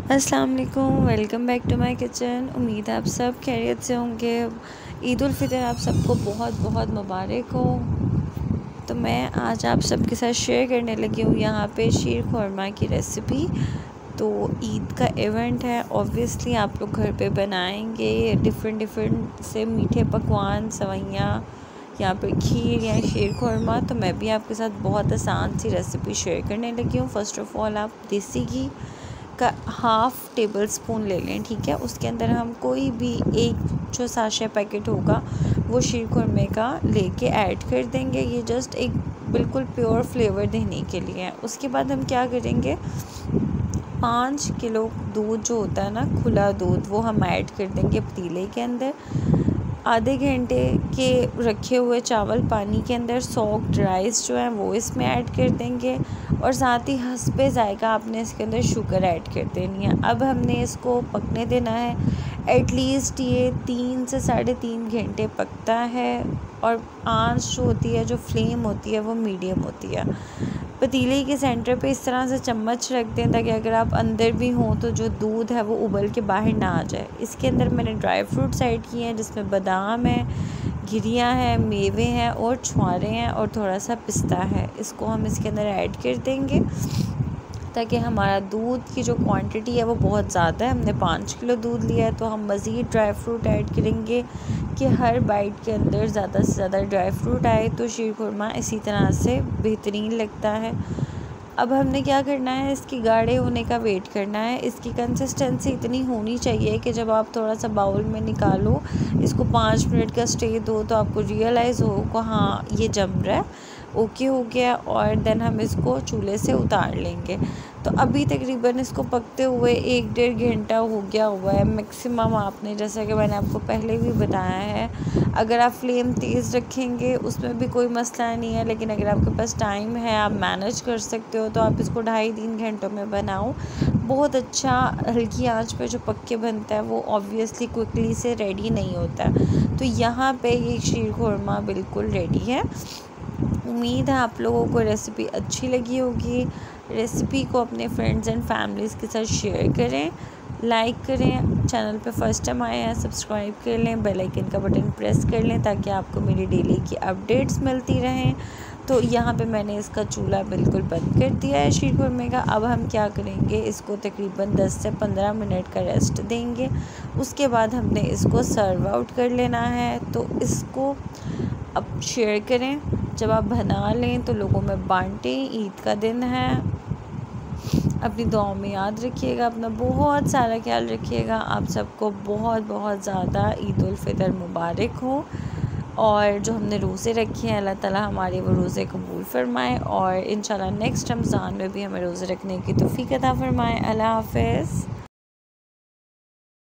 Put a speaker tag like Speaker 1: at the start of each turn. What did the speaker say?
Speaker 1: अस्सलाम वालेकुम, welcome back to my kitchen. उम्मीद है आप सब खैरियत से होंगे। ईद उल फितर आप सबको बहुत बहुत मुबारक हो। तो मैं आज आप सबके साथ शेयर करने लगी हूँ यहाँ पे शीर खुरमा की रेसिपी। तो ईद का इवेंट है, ऑब्वियसली आप लोग घर पे बनाएंगे डिफरेंट से मीठे पकवान, सवैयाँ यहाँ पे खीर या शीर खुरमा। तो मैं भी आपके साथ बहुत आसान सी रेसिपी शेयर करने लगी हूँ। फ़र्स्ट ऑफ़ ऑल आप देसी घी का हाफ़ टेबल स्पून ले लें, ठीक है। उसके अंदर हम कोई भी एक जो साशे पैकेट होगा वो शीर खुरमे का लेके ऐड कर देंगे। ये जस्ट एक बिल्कुल प्योर फ्लेवर देने के लिए है। उसके बाद हम क्या करेंगे, 5 किलो दूध जो होता है ना, खुला दूध, वो हम ऐड कर देंगे पतीले के अंदर। आधे घंटे के रखे हुए चावल पानी के अंदर सॉफ्ट राइस जो है वो इसमें ऐड कर देंगे। और साथ ही हस्बे जायका आपने इसके अंदर शुगर ऐड कर देनी है। अब हमने इसको पकने देना है। एटलीस्ट ये 3 से 3.5 घंटे पकता है। और आंच जो होती है, जो फ्लेम होती है, वो मीडियम होती है। पतीले के सेंटर पे इस तरह से चम्मच रख दें ताकि अगर आप अंदर भी हों तो जो दूध है वो उबल के बाहर ना आ जाए। इसके अंदर मैंने ड्राई फ्रूट्स ऐड किए हैं, जिसमें बादाम है, गिरियाँ हैं, मेवे हैं और छुआरे हैं और थोड़ा सा पिस्ता है। इसको हम इसके अंदर ऐड कर देंगे ताकि हमारा दूध की जो क्वांटिटी है वो बहुत ज़्यादा है। हमने 5 किलो दूध लिया है, तो हम मज़ीद ड्राई फ्रूट ऐड करेंगे कि हर बाइट के अंदर ज़्यादा से ज़्यादा ड्राई फ्रूट आए तो शीर खुरमा इसी तरह से बेहतरीन लगता है। अब हमने क्या करना है, इसकी गाढ़े होने का वेट करना है। इसकी कंसिस्टेंसी इतनी होनी चाहिए कि जब आप थोड़ा सा बाउल में निकालो, इसको 5 मिनट का स्टे दो, तो आपको रियलाइज़ हो कि हाँ ये जम रहा है, ओके हो गया। और देन हम इसको चूल्हे से उतार लेंगे। तो अभी तकरीबन इसको पकते हुए 1-1.5 घंटा हो गया हुआ है मैक्सिमम। आपने, जैसा कि मैंने आपको पहले भी बताया है, अगर आप फ्लेम तेज़ रखेंगे उसमें भी कोई मसला नहीं है, लेकिन अगर आपके पास टाइम है, आप मैनेज कर सकते हो, तो आप इसको 2.5-3 घंटों में बनाओ। बहुत अच्छा हल्की आंच पे जो पक के बनता है वो ऑब्वियसली क्विकली से रेडी नहीं होता। तो यहाँ पे ये शीर खुरमा बिल्कुल रेडी है। उम्मीद है आप लोगों को रेसिपी अच्छी लगी होगी। रेसिपी को अपने फ्रेंड्स एंड फैमिलीज़ के साथ शेयर करें, लाइक करें। चैनल पे फर्स्ट टाइम आए हैं सब्सक्राइब कर लें, बेल आइकन का बटन प्रेस कर लें ताकि आपको मेरी डेली की अपडेट्स मिलती रहें। तो यहाँ पे मैंने इसका चूल्हा बिल्कुल बंद कर दिया है शीर खुरमे का। अब हम क्या करेंगे, इसको तकरीबन 10 से 15 मिनट का रेस्ट देंगे। उसके बाद हमने इसको सर्व आउट कर लेना है। तो इसको अब शेयर करें, जब आप बना लें तो लोगों में बांटें। ईद का दिन है, अपनी दुआओं में याद रखिएगा, अपना बहुत सारा ख्याल रखिएगा। आप सबको बहुत बहुत ज़्यादा ईद उल फितर मुबारक हो। और जो हमने रोज़े रखे हैं, अल्लाह ताला हमारे वो रोज़े कबूल फ़रमाए और इंशाल्लाह नेक्स्ट रमज़ान में भी हमें रोज़े रखने की तौफ़ीक़ अता फ़रमाए। अल्लाह हाफ़िज़।